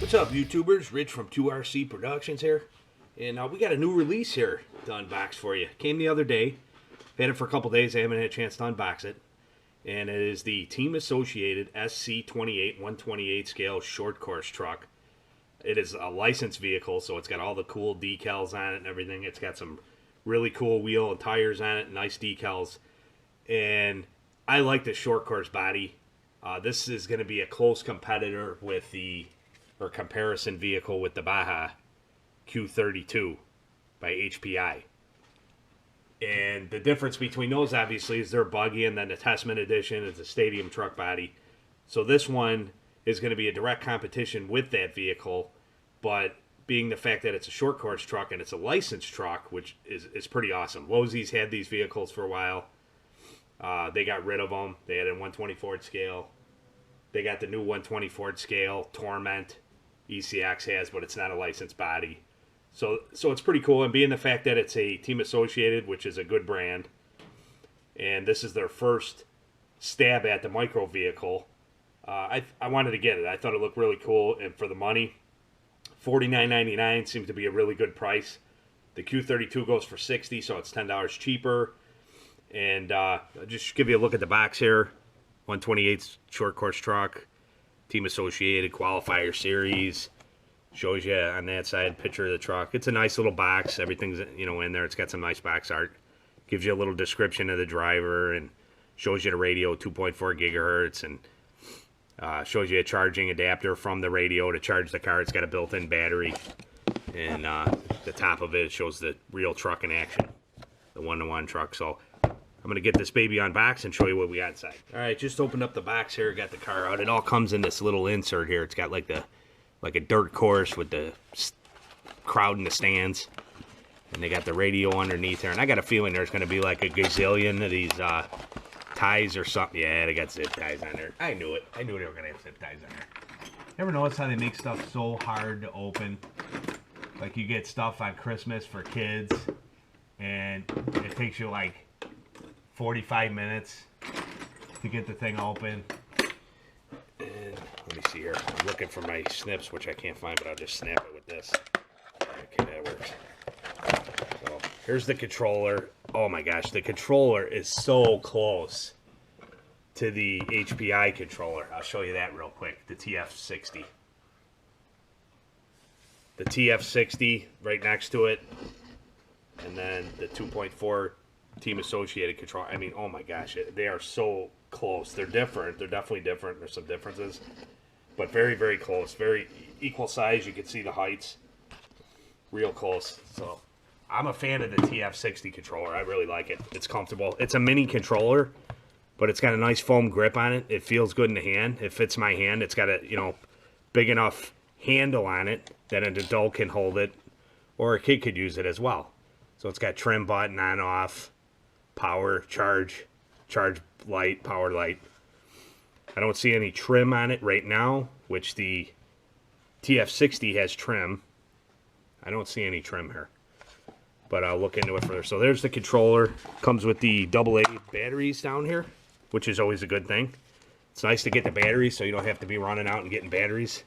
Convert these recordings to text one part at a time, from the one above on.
What's up, YouTubers? Rich from 2RC Productions here. And we got a new release here to unbox for you. Came the other day. Had it for a couple days. I haven't had a chance to unbox it. And it is the Team Associated SC28 128 scale short course truck. It is a licensed vehicle, so it's got all the cool decals on it and everything. It's got some really cool wheel and tires on it, nice decals. And I like the short course body. This is going to be a close competitor with or comparison vehicle with the Baja Q32 by HPI. And the difference between those, obviously, is they're buggy, and then the Testament Edition is a stadium truck body. So this one is going to be a direct competition with that vehicle, but being the fact that it's a short course truck and it's a licensed truck, which is pretty awesome. Losey's had these vehicles for a while. They got rid of them. They had a 120 Ford scale. They got the new 120 Ford scale, Torment. ECX has, but it's not a licensed body. So it's pretty cool. And being the fact that it's a Team Associated, which is a good brand, and this is their first stab at the micro vehicle, I wanted to get it. I thought it looked really cool, and for the money, $49.99 seems to be a really good price. The Q32 goes for $60, so it's $10 cheaper. And I'll just give you a look at the box here. 128 short course truck, Team Associated Qualifier Series. Shows you on that side picture of the truck. It's a nice little box. Everything's in there. It's got some nice box art. Gives you a little description of the driver and shows you the radio 2.4 gigahertz and shows you a charging adapter from the radio to charge the car. It's got a built-in battery, and the top of it shows the real truck in action, the one-to-one truck. So I'm gonna get this baby unboxed and show you what we got inside. All right, just opened up the box here. Got the car out. It all comes in this little insert here. It's got like a dirt course with the crowd in the stands, and they got the radio underneath there. And I got a feeling there's gonna be like a gazillion of these ties or something. Yeah, they got zip ties on there. I knew it. I knew they were gonna have zip ties on there. Ever notice how they make stuff so hard to open? Like you get stuff on Christmas for kids, and it takes you like 45 minutes to get the thing open. And let me see here. I'm looking for my snips, which I can't find, but I'll just snap it with this. Okay, that works. So here's the controller. Oh my gosh, the controller is so close to the HPI controller. I'll show you that real quick. The TF60. The TF60 right next to it, and then the 2.4 Team Associated control. I mean, oh my gosh, they are so close. They're different. They're definitely different. There's some differences, but very, very close. Very equal size. You can see the heights real close. So I'm a fan of the TF60 controller. I really like it. It's comfortable. It's a mini controller, but it's got a nice foam grip on it. It feels good in the hand. It fits my hand. It's got a big enough handle on it that an adult can hold it, or a kid could use it as well. So it's got trim button on, off, power, charge light, power light. I don't see any trim on it right now, which the TF60 has trim. I don't see any trim here, but I'll look into it further. So there's the controller. Comes with the AA batteries down here, which is always a good thing. It's nice to get the batteries so you don't have to be running out and getting batteries.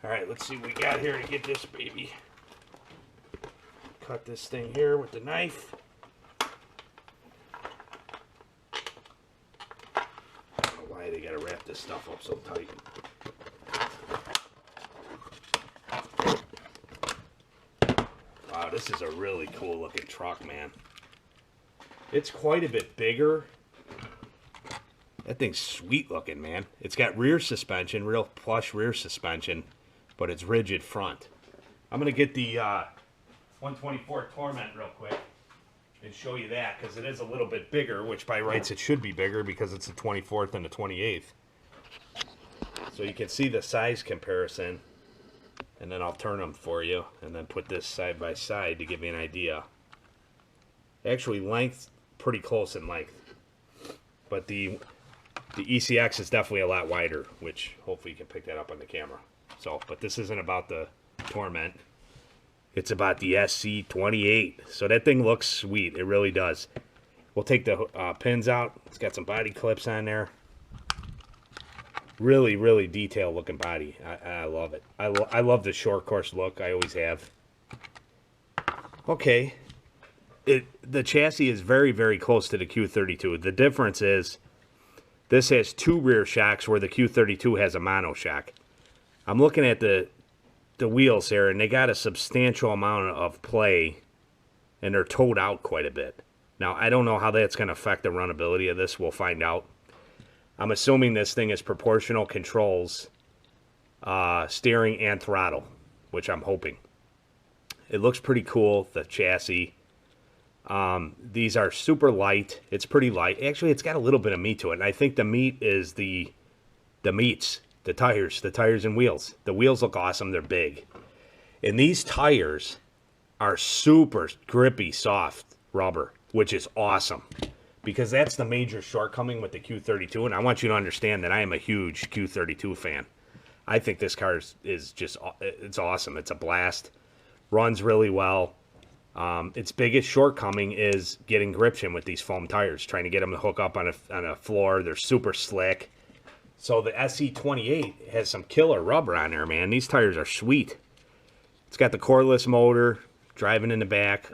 All right, let's see what we got here to get this baby. Cut this thing here with the knife. Why they gotta wrap this stuff up so tight. Wow, this is a really cool looking truck, man. It's quite a bit bigger. That thing's sweet looking, man. It's got rear suspension, real plush rear suspension, but it's rigid front. I'm gonna get the 124 Torment real quick and show you that, because it is a little bit bigger, which by rights it should be bigger because it's the 24th and the 28th. So you can see the size comparison, and then I'll turn them for you and then put this side by side to give you an idea. Actually, length pretty close in length, but the ECX is definitely a lot wider, which hopefully you can pick that up on the camera. So, but this isn't about the Torment. It's about the SC28. So that thing looks sweet. It really does. We'll take the pins out. It's got some body clips on there. Really, really detailed looking body. I love it. I love the short course look. I always have. Okay. The chassis is very, very close to the Q32. The difference is this has two rear shocks where the Q32 has a mono shock. I'm looking at the wheels here, and they got a substantial amount of play, and they're towed out quite a bit. Now, I don't know how that's going to affect the runnability of this. We'll find out. I'm assuming this thing is proportional controls, steering and throttle, which I'm hoping. It looks pretty cool, the chassis. These are super light. It's pretty light. Actually, it's got a little bit of meat to it, and I think the meat is the meats, the tires and wheels. The wheels look awesome. They're big. And these tires are super grippy, soft rubber, which is awesome. Because that's the major shortcoming with the Q32, and I want you to understand that I am a huge Q32 fan. I think this car is just, it's awesome. It's a blast. Runs really well. Its biggest shortcoming is getting gription with these foam tires, trying to get them to hook up on a floor. They're super slick. So the SC28 has some killer rubber on there, man. These tires are sweet. It's got the cordless motor, driving in the back.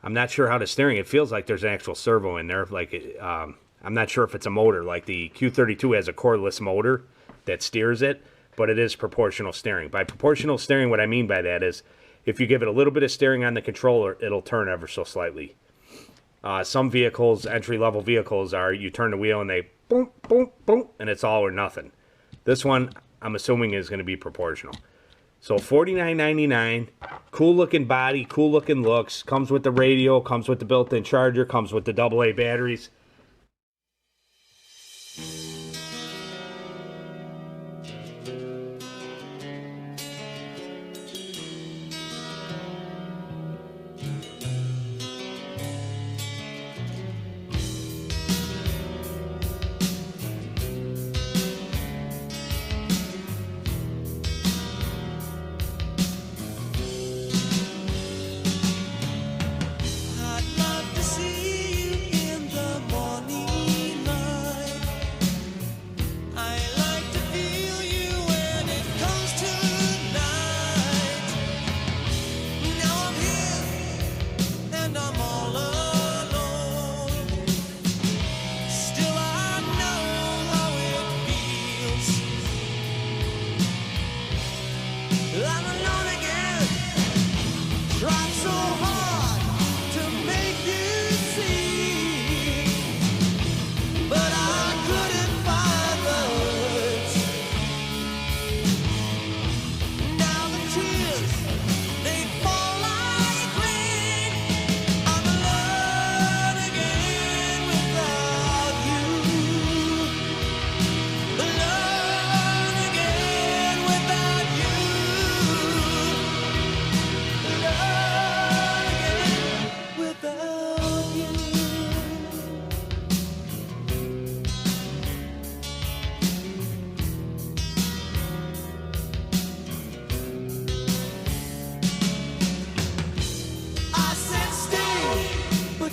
I'm not sure how the steering. It feels like there's an actual servo in there. I'm not sure if it's a motor. Like the Q32 has a cordless motor that steers it, but it is proportional steering. By proportional steering, what I mean by that is if you give it a little bit of steering on the controller, it'll turn ever so slightly. Some vehicles, entry-level vehicles, are you turn the wheel and they boom, boom, boom, and it's all or nothing. This one, I'm assuming, is going to be proportional. So $49.99, cool looking body, cool looking looks, comes with the radio, comes with the built-in charger, comes with the AA batteries.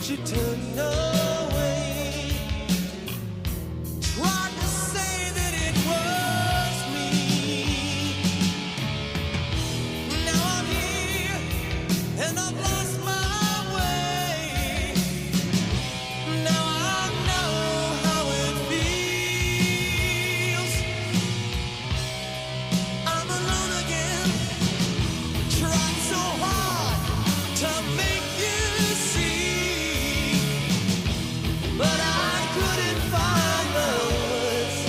You turned away, tried to say that it was me. Now I'm here and I've lost my way. Now I know how it feels. I'm alone again, tried so hard to make you see. But I couldn't find words.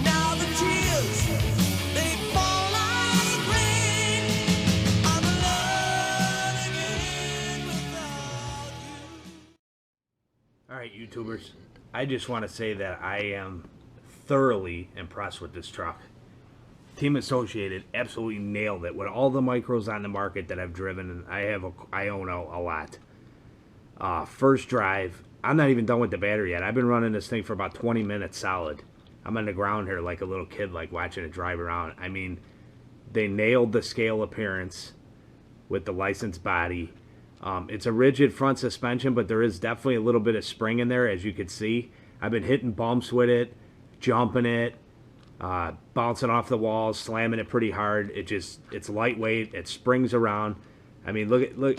Now the tears, they fall like rain. I'm alone again without you. All right, YouTubers. I just want to say that I am thoroughly impressed with this truck. Team Associated absolutely nailed it with all the micros on the market that I've driven, and I own a lot. First drive, I'm not even done with the battery yet. I've been running this thing for about 20 minutes solid. I'm on the ground here like a little kid, like watching it drive around. I mean, they nailed the scale appearance with the licensed body. It's a rigid front suspension, but there is definitely a little bit of spring in there, as you can see. I've been hitting bumps with it, jumping it, bouncing off the walls, slamming it pretty hard. It's lightweight. It springs around. I mean, look.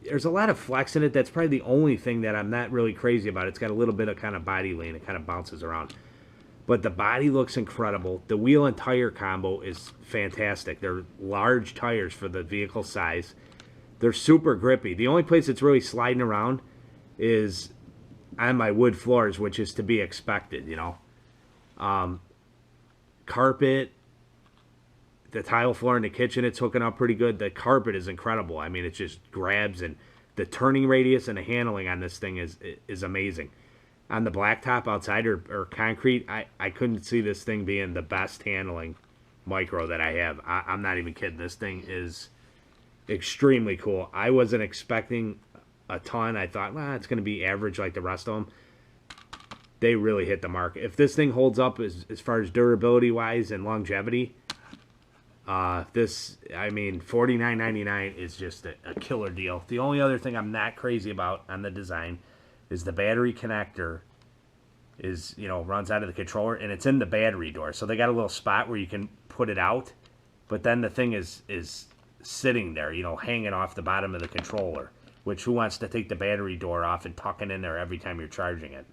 There's a lot of flex in it. That's probably the only thing that I'm not really crazy about. It's got a little bit of kind of body lean. It kind of bounces around. But the body looks incredible. The wheel and tire combo is fantastic. They're large tires for the vehicle size. They're super grippy. The only place it's really sliding around is on my wood floors, which is to be expected, you know. Carpet, the tile floor in the kitchen, it's hooking up pretty good. The carpet is incredible. I mean, it just grabs, and the turning radius and the handling on this thing is amazing. On the blacktop outside or concrete, I couldn't see this thing being the best handling micro that I have. I'm not even kidding. This thing is extremely cool. I wasn't expecting a ton. I thought, well, it's going to be average like the rest of them. They really hit the mark. If this thing holds up as far as durability wise and longevity, $49.99 is just a killer deal. The only other thing I'm not crazy about on the design is the battery connector runs out of the controller, and it's in the battery door. So they got a little spot where you can put it out, but then the thing is sitting there, hanging off the bottom of the controller, which who wants to take the battery door off and tuck it in there every time you're charging it?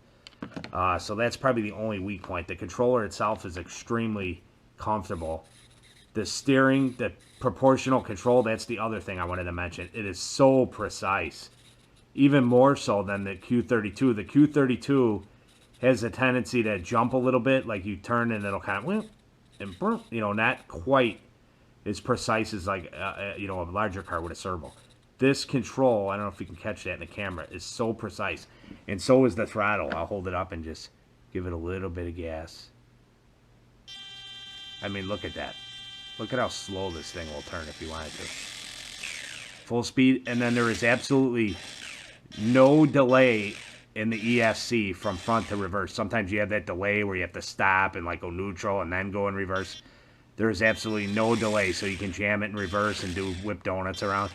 So that's probably the only weak point. The controller itself is extremely comfortable. The steering, the proportional control, that's the other thing I wanted to mention. It is so precise. Even more so than the Q32. The Q32 has a tendency to jump a little bit, like you turn and it'll kind of, and not quite as precise as like, a larger car with a servo. This control, I don't know if you can catch that in the camera, is so precise. And so is the throttle. I'll hold it up and just give it a little bit of gas. I mean, look at that. Look at how slow this thing will turn if you wanted to. Full speed, and then there is absolutely no delay in the ESC from front to reverse. Sometimes you have that delay where you have to stop and like go neutral and then go in reverse. There is absolutely no delay, so you can jam it in reverse and do whip donuts around.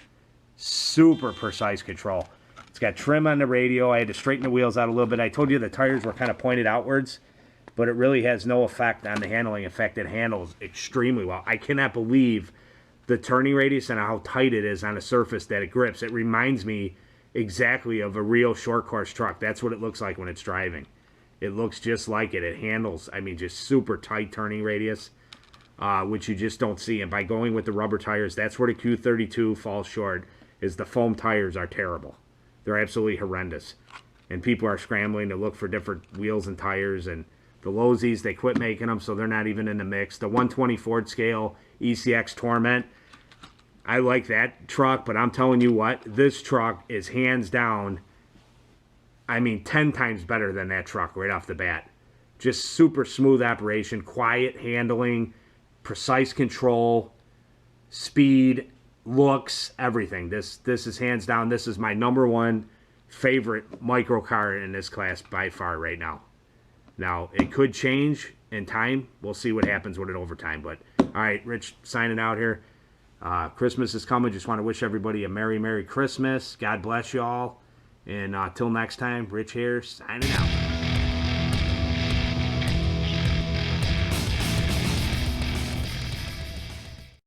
Super precise control. It's got trim on the radio. I had to straighten the wheels out a little bit. I told you the tires were kind of pointed outwards, but it really has no effect on the handling. In fact, it handles extremely well. I cannot believe the turning radius and how tight it is on a surface that it grips. It reminds me exactly of a real short course truck. That's what it looks like when it's driving. It looks just like it. It handles, just super tight turning radius, which you just don't see. And by going with the rubber tires, that's where the Q32 falls short, is the foam tires are terrible. They're absolutely horrendous. And people are scrambling to look for different wheels and tires, and the Losies, they quit making them, so they're not even in the mix. The 120 Ford scale ECX Torment, I like that truck, but I'm telling you what, this truck is hands down, 10 times better than that truck right off the bat. Just super smooth operation, quiet handling, precise control, speed, looks, everything. This is hands down, this is my number one favorite micro car in this class by far right now. Now, it could change in time. We'll see what happens with it over time. But, all right, Rich signing out here. Christmas is coming. Just want to wish everybody a Merry, Merry Christmas. God bless you all. And till next time, Rich here signing out.